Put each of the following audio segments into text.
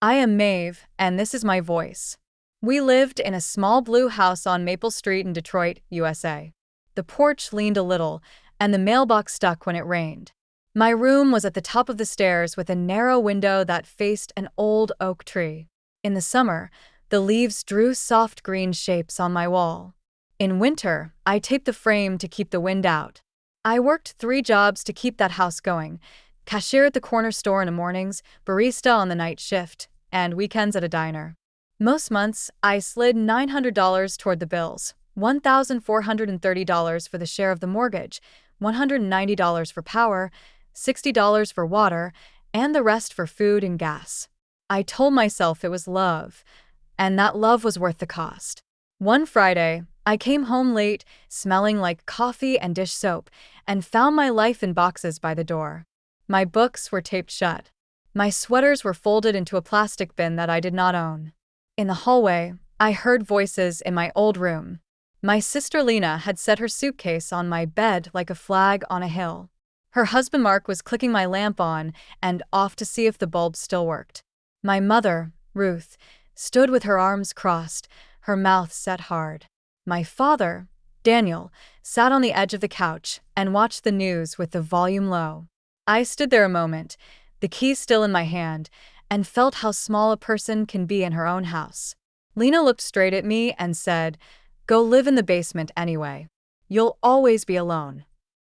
I am Maeve, and this is my voice. We lived in a small blue house on Maple Street in Detroit, USA. The porch leaned a little, and the mailbox stuck when it rained. My room was at the top of the stairs with a narrow window that faced an old oak tree. In the summer, the leaves drew soft green shapes on my wall. In winter, I taped the frame to keep the wind out. I worked 3 jobs to keep that house going: cashier at the corner store in the mornings, barista on the night shift, and weekends at a diner. Most months, I slid $900 toward the bills: $1,430 for the share of the mortgage, $190 for power, $60 for water, and the rest for food and gas. I told myself it was love, and that love was worth the cost. One Friday, I came home late, smelling like coffee and dish soap, and found my life in boxes by the door. My books were taped shut. My sweaters were folded into a plastic bin that I did not own. In the hallway, I heard voices in my old room. My sister Lena had set her suitcase on my bed like a flag on a hill. Her husband Mark was clicking my lamp on and off to see if the bulb still worked. My mother, Ruth, stood with her arms crossed, her mouth set hard. My father, Daniel, sat on the edge of the couch and watched the news with the volume low. I stood there a moment, the keys still in my hand, and felt how small a person can be in her own house. Lena looked straight at me and said, "Go live in the basement anyway. You'll always be alone."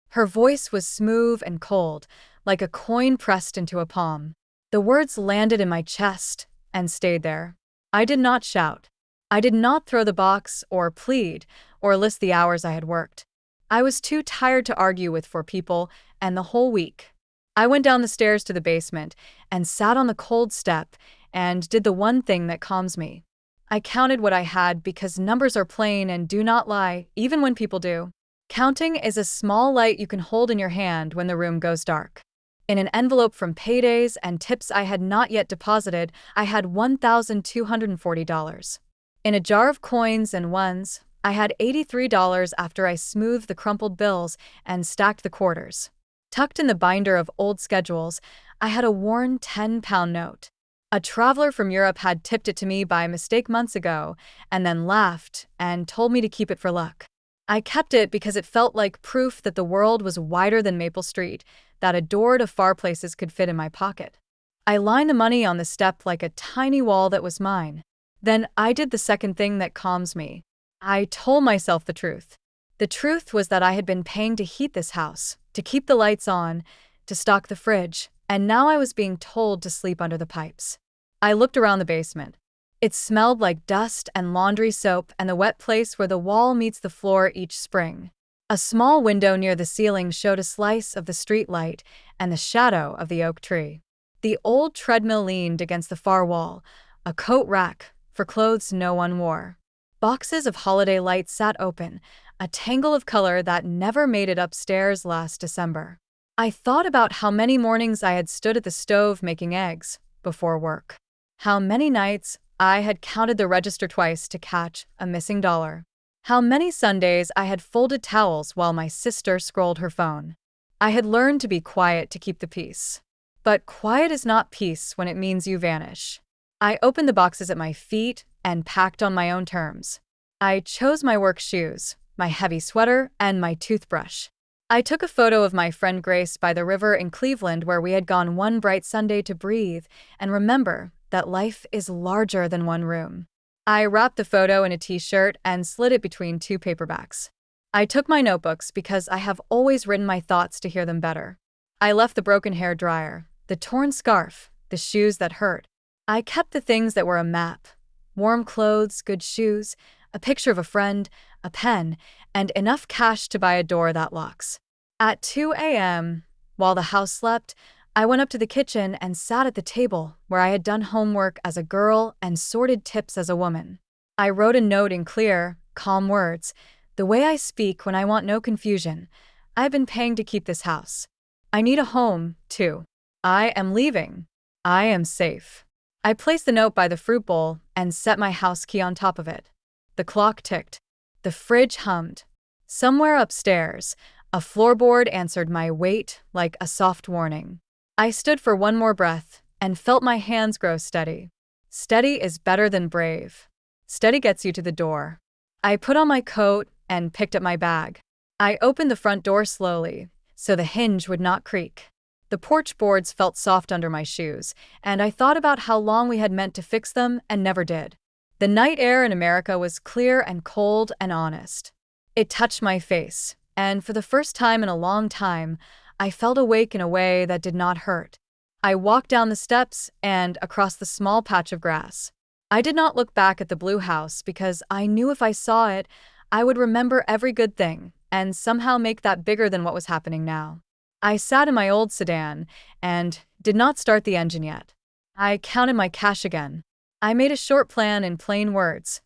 Her voice was smooth and cold, like a coin pressed into a palm. The words landed in my chest and stayed there. I did not shout. I did not throw the box or plead or list the hours I had worked. I was too tired to argue with 4 people, and the whole week. I went down the stairs to the basement and sat on the cold step and did the one thing that calms me. I counted what I had because numbers are plain and do not lie, even when people do. Counting is a small light you can hold in your hand when the room goes dark. In an envelope from paydays and tips I had not yet deposited, I had $1,240. In a jar of coins and ones, I had $83 after I smoothed the crumpled bills and stacked the quarters. Tucked in the binder of old schedules, I had a worn 10-pound note. A traveler from Europe had tipped it to me by mistake months ago, and then laughed and told me to keep it for luck. I kept it because it felt like proof that the world was wider than Maple Street, that a door to far places could fit in my pocket. I lined the money on the step like a tiny wall that was mine. Then I did the second thing that calms me. I told myself the truth. The truth was that I had been paying to heat this house, to keep the lights on, to stock the fridge, and now I was being told to sleep under the pipes. I looked around the basement. It smelled like dust and laundry soap and the wet place where the wall meets the floor each spring. A small window near the ceiling showed a slice of the street light and the shadow of the oak tree. The old treadmill leaned against the far wall, a coat rack for clothes no one wore. Boxes of holiday lights sat open, a tangle of color that never made it upstairs last December. I thought about how many mornings I had stood at the stove making eggs before work. How many nights I had counted the register twice to catch a missing dollar. How many Sundays I had folded towels while my sister scrolled her phone. I had learned to be quiet to keep the peace. But quiet is not peace when it means you vanish. I opened the boxes at my feet and packed on my own terms. I chose my work shoes, my heavy sweater, and my toothbrush. I took a photo of my friend Grace by the river in Cleveland where we had gone one bright Sunday to breathe and remember that life is larger than one room. I wrapped the photo in a t-shirt and slid it between 2 paperbacks. I took my notebooks because I have always written my thoughts to hear them better. I left the broken hair dryer, the torn scarf, the shoes that hurt. I kept the things that were a map: warm clothes, good shoes, a picture of a friend, a pen, and enough cash to buy a door that locks. At 2 a.m., while the house slept, I went up to the kitchen and sat at the table where I had done homework as a girl and sorted tips as a woman. I wrote a note in clear, calm words, the way I speak when I want no confusion. I've been paying to keep this house. I need a home, too. I am leaving. I am safe. I placed the note by the fruit bowl and set my house key on top of it. The clock ticked. The fridge hummed. Somewhere upstairs, a floorboard answered my wait like a soft warning. I stood for one more breath and felt my hands grow steady. Steady is better than brave. Steady gets you to the door. I put on my coat and picked up my bag. I opened the front door slowly, so the hinge would not creak. The porch boards felt soft under my shoes, and I thought about how long we had meant to fix them and never did. The night air in America was clear and cold and honest. It touched my face, and for the first time in a long time, I felt awake in a way that did not hurt. I walked down the steps and across the small patch of grass. I did not look back at the blue house because I knew if I saw it, I would remember every good thing and somehow make that bigger than what was happening now. I sat in my old sedan and did not start the engine yet. I counted my cash again. I made a short plan in plain words.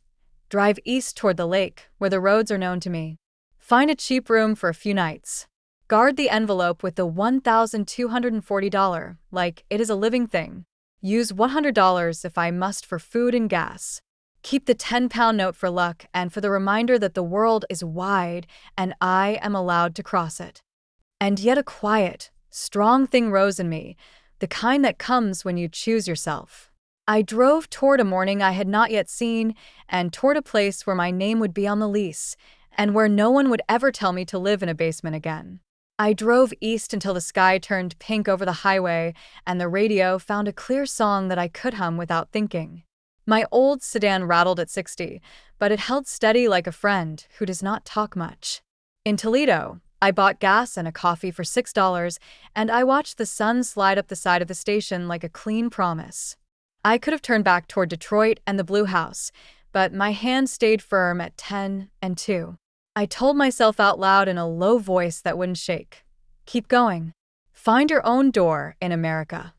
Drive east toward the lake, where the roads are known to me. Find a cheap room for a few nights. Guard the envelope with the $1,240, like it is a living thing. Use $100 if I must for food and gas. Keep the 10-pound note for luck and for the reminder that the world is wide and I am allowed to cross it. And yet a quiet, strong thing rose in me, the kind that comes when you choose yourself. I drove toward a morning I had not yet seen and toward a place where my name would be on the lease and where no one would ever tell me to live in a basement again. I drove east until the sky turned pink over the highway and the radio found a clear song that I could hum without thinking. My old sedan rattled at 60, but it held steady like a friend who does not talk much. In Toledo, I bought gas and a coffee for $6, and I watched the sun slide up the side of the station like a clean promise. I could have turned back toward Detroit and the Blue House, but my hand stayed firm at 10 and 2. I told myself out loud in a low voice that wouldn't shake. Keep going. Find your own door in America.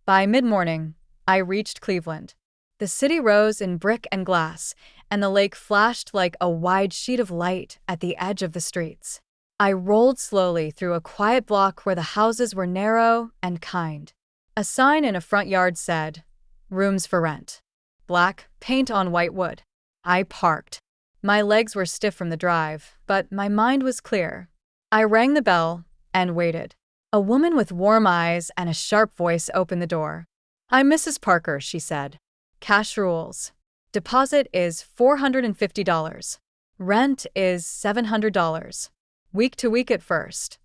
By mid-morning, I reached Cleveland. The city rose in brick and glass, and the lake flashed like a wide sheet of light at the edge of the streets. I rolled slowly through a quiet block where the houses were narrow and kind. A sign in a front yard said, "Rooms for rent." Black paint on white wood. I parked. My legs were stiff from the drive, but my mind was clear. I rang the bell and waited. A woman with warm eyes and a sharp voice opened the door. "I'm Mrs. Parker," she said. "Cash rules. Deposit is $450. Rent is $700. Week to week at first."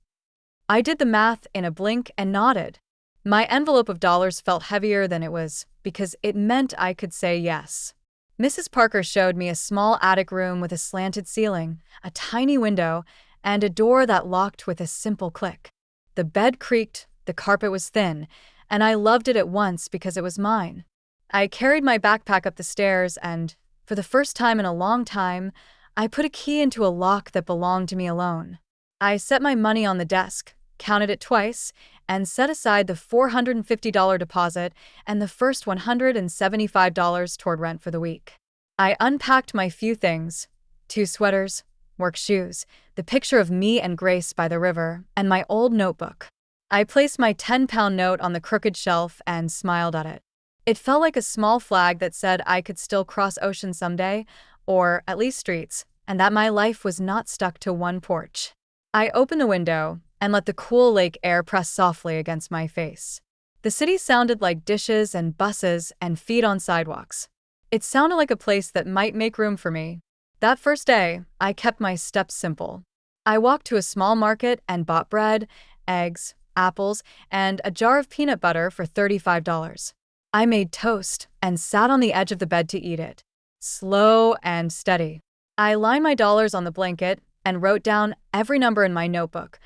I did the math in a blink and nodded. My envelope of dollars felt heavier than it was because it meant I could say yes. Mrs. Parker showed me a small attic room with a slanted ceiling, a tiny window, and a door that locked with a simple click. The bed creaked, the carpet was thin, and I loved it at once because it was mine. I carried my backpack up the stairs and, for the first time in a long time, I put a key into a lock that belonged to me alone. I set my money on the desk, counted it twice, and set aside the $450 deposit and the first $175 toward rent for the week. I unpacked my few things, 2 sweaters, work shoes, the picture of me and Grace by the river, and my old notebook. I placed my 10-pound note on the crooked shelf and smiled at it. It felt like a small flag that said I could still cross oceans someday, or at least streets, and that my life was not stuck to one porch. I opened the window and let the cool lake air press softly against my face. The city sounded like dishes and buses and feet on sidewalks. It sounded like a place that might make room for me. That first day, I kept my steps simple. I walked to a small market and bought bread, eggs, apples, and a jar of peanut butter for $35. I made toast and sat on the edge of the bed to eat it. Slow and steady. I lined my dollars on the blanket and wrote down every number in my notebook.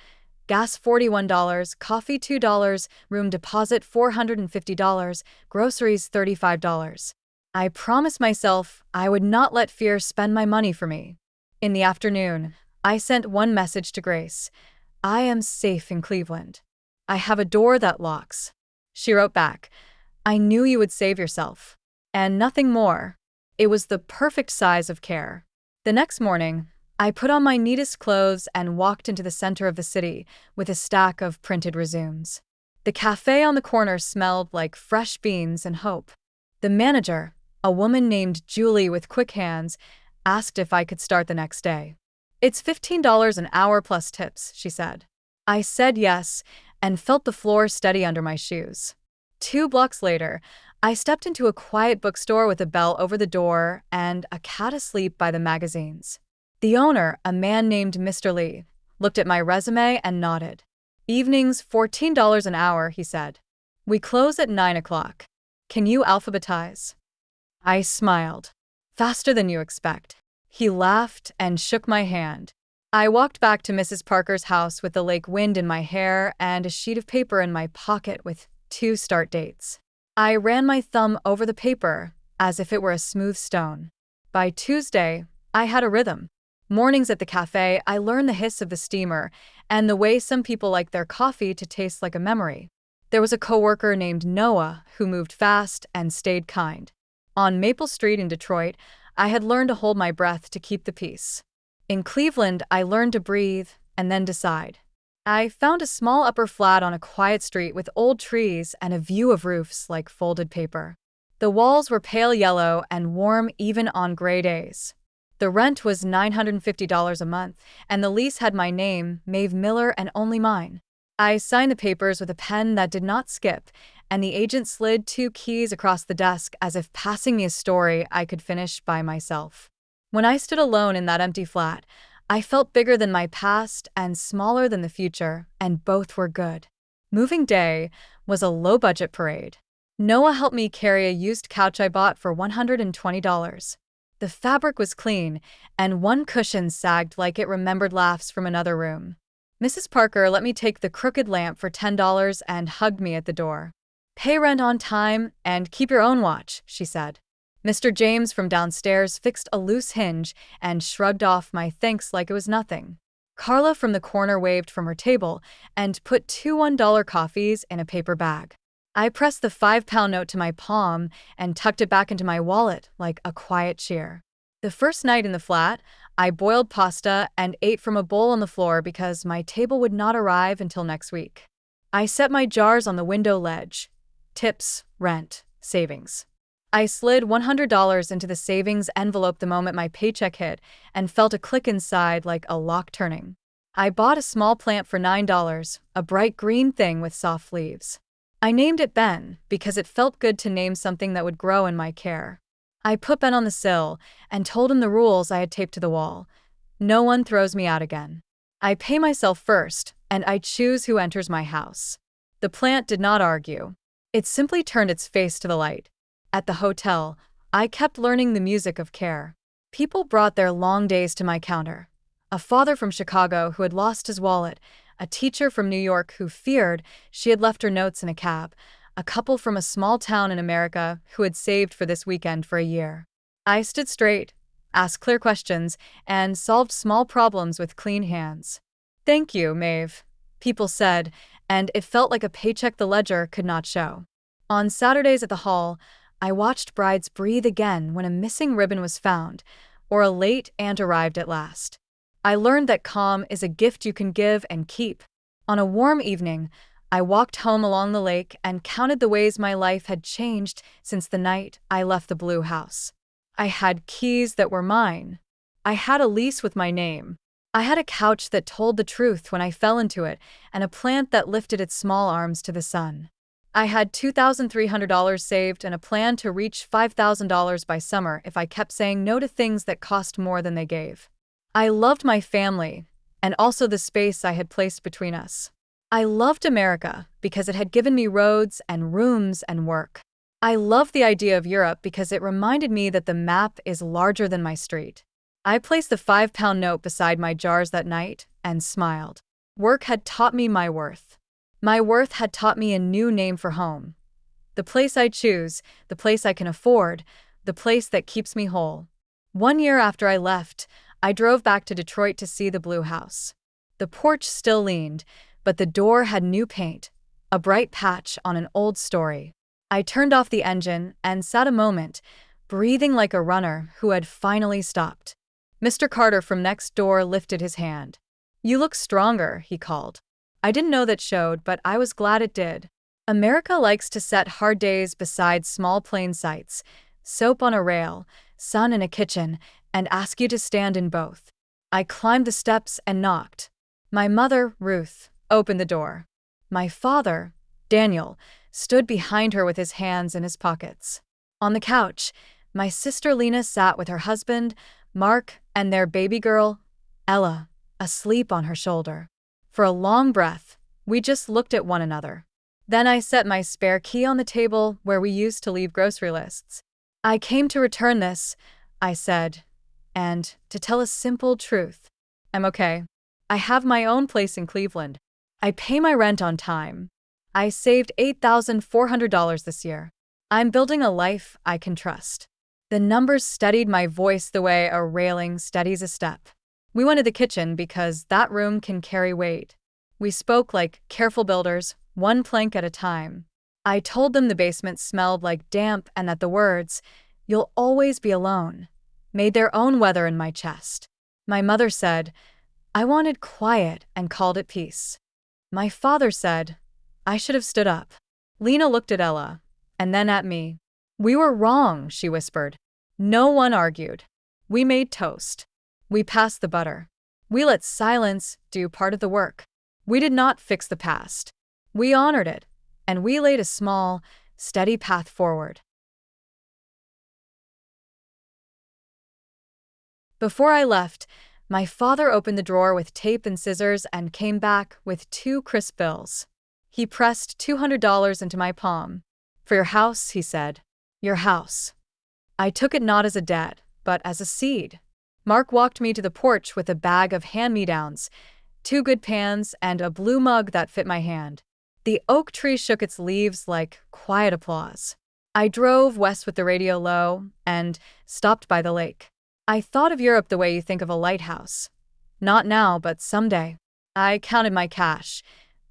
Gas $41, coffee $2, room deposit $450, groceries $35. I promised myself I would not let fear spend my money for me. In the afternoon, I sent one message to Grace. "I am safe in Cleveland. I have a door that locks." She wrote back, "I knew you would save yourself." And nothing more. It was the perfect size of care. The next morning, I put on my neatest clothes and walked into the center of the city with a stack of printed resumes. The cafe on the corner smelled like fresh beans and hope. The manager, a woman named Julie with quick hands, asked if I could start the next day. "It's $15 an hour plus tips," she said. I said yes and felt the floor steady under my shoes. 2 blocks later, I stepped into a quiet bookstore with a bell over the door and a cat asleep by the magazines. The owner, a man named Mr. Lee, looked at my resume and nodded. Evenings, $14 an hour, he said. We close at 9 o'clock. Can you alphabetize? I smiled. Faster than you expect. He laughed and shook my hand. I walked back to Mrs. Parker's house with the lake wind in my hair and a sheet of paper in my pocket with 2 start dates. I ran my thumb over the paper as if it were a smooth stone. By Tuesday, I had a rhythm. Mornings at the cafe, I learned the hiss of the steamer and the way some people like their coffee to taste like a memory. There was a coworker named Noah who moved fast and stayed kind. On Maple Street in Detroit, I had learned to hold my breath to keep the peace. In Cleveland, I learned to breathe and then decide. I found a small upper flat on a quiet street with old trees and a view of roofs like folded paper. The walls were pale yellow and warm even on gray days. The rent was $950 a month, and the lease had my name, Maeve Miller, and only mine. I signed the papers with a pen that did not skip, and the agent slid 2 keys across the desk as if passing me a story I could finish by myself. When I stood alone in that empty flat, I felt bigger than my past and smaller than the future, and both were good. Moving day was a low-budget parade. Noah helped me carry a used couch I bought for $120. The fabric was clean, and one cushion sagged like it remembered laughs from another room. Mrs. Parker let me take the crooked lamp for $10 and hugged me at the door. Pay rent on time and keep your own watch, she said. Mr. James from downstairs fixed a loose hinge and shrugged off my thanks like it was nothing. Carla from the corner waved from her table and put 2 $1 coffees in a paper bag. I pressed the 5-pound note to my palm and tucked it back into my wallet like a quiet cheer. The first night in the flat, I boiled pasta and ate from a bowl on the floor because my table would not arrive until next week. I set my jars on the window ledge. Tips, rent, savings. I slid $100 into the savings envelope the moment my paycheck hit and felt a click inside like a lock turning. I bought a small plant for $9, a bright green thing with soft leaves. I named it Ben because it felt good to name something that would grow in my care. I put Ben on the sill and told him the rules I had taped to the wall. No one throws me out again. I pay myself first, and I choose who enters my house. The plant did not argue. It simply turned its face to the light. At the hotel, I kept learning the music of care. People brought their long days to my counter. A father from Chicago who had lost his wallet, a teacher from New York who feared she had left her notes in a cab, a couple from a small town in America who had saved for this weekend for a year. I stood straight, asked clear questions, and solved small problems with clean hands. Thank you, Maeve, people said, and it felt like a paycheck the ledger could not show. On Saturdays at the hall, I watched brides breathe again when a missing ribbon was found, or a late aunt arrived at last. I learned that calm is a gift you can give and keep. On a warm evening, I walked home along the lake and counted the ways my life had changed since the night I left the blue house. I had keys that were mine. I had a lease with my name. I had a couch that told the truth when I fell into it, and a plant that lifted its small arms to the sun. I had $2,300 saved and a plan to reach $5,000 by summer if I kept saying no to things that cost more than they gave. I loved my family, and also the space I had placed between us. I loved America because it had given me roads and rooms and work. I loved the idea of Europe because it reminded me that the map is larger than my street. I placed the 5-pound note beside my jars that night and smiled. Work had taught me my worth. My worth had taught me a new name for home. The place I choose, the place I can afford, the place that keeps me whole. 1 year after I left, I drove back to Detroit to see the blue house. The porch still leaned, but the door had new paint, a bright patch on an old story. I turned off the engine and sat a moment, breathing like a runner who had finally stopped. Mr. Carter from next door lifted his hand. "You look stronger," he called. I didn't know that showed, but I was glad it did. America likes to set hard days beside small plain sights, soap on a rail, sun in a kitchen, and ask you to stand in both. I climbed the steps and knocked. My mother, Ruth, opened the door. My father, Daniel, stood behind her with his hands in his pockets. On the couch, my sister Lena sat with her husband, Mark, and their baby girl, Ella, asleep on her shoulder. For a long breath, we just looked at one another. Then I set my spare key on the table where we used to leave grocery lists. "I came to return this," I said, "and to tell a simple truth. I'm okay. I have my own place in Cleveland. I pay my rent on time. I saved $8,400 this year. I'm building a life I can trust." The numbers steadied my voice the way a railing steadies a step. We went to the kitchen because that room can carry weight. We spoke like careful builders, one plank at a time. I told them the basement smelled like damp and that the words, "You'll always be alone," made their own weather in my chest. My mother said, "I wanted quiet," and called it peace. My father said, "I should have stood up." Lena looked at Ella, and then at me. "We were wrong," she whispered. No one argued. We made toast. We passed the butter. We let silence do part of the work. We did not fix the past. We honored it, and we laid a small, steady path forward. Before I left, my father opened the drawer with tape and scissors and came back with 2 crisp bills. He pressed $200 into my palm. "For your house," he said. "Your house." I took it not as a debt, but as a seed. Mark walked me to the porch with a bag of hand-me-downs, 2 good pans, and a blue mug that fit my hand. The oak tree shook its leaves like quiet applause. I drove west with the radio low and stopped by the lake. I thought of Europe the way you think of a lighthouse. Not now, but someday. I counted my cash.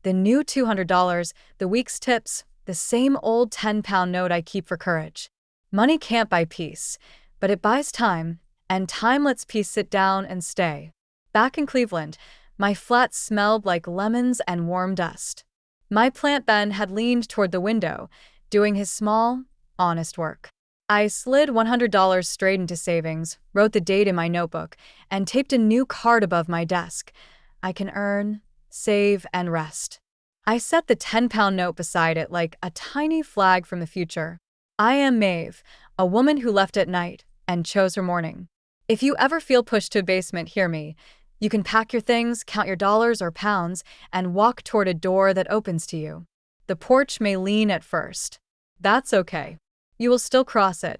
The new $200, the week's tips, the same old 10-pound note I keep for courage. Money can't buy peace, but it buys time, and time lets peace sit down and stay. Back in Cleveland, my flat smelled like lemons and warm dust. My plant Ben had leaned toward the window, doing his small, honest work. I slid $100 straight into savings, wrote the date in my notebook, and taped a new card above my desk. I can earn, save, and rest. I set the 10-pound note beside it like a tiny flag from the future. I am Maeve, a woman who left at night and chose her morning. If you ever feel pushed to a basement, hear me. You can pack your things, count your dollars or pounds, and walk toward a door that opens to you. The porch may lean at first. That's okay. You will still cross it.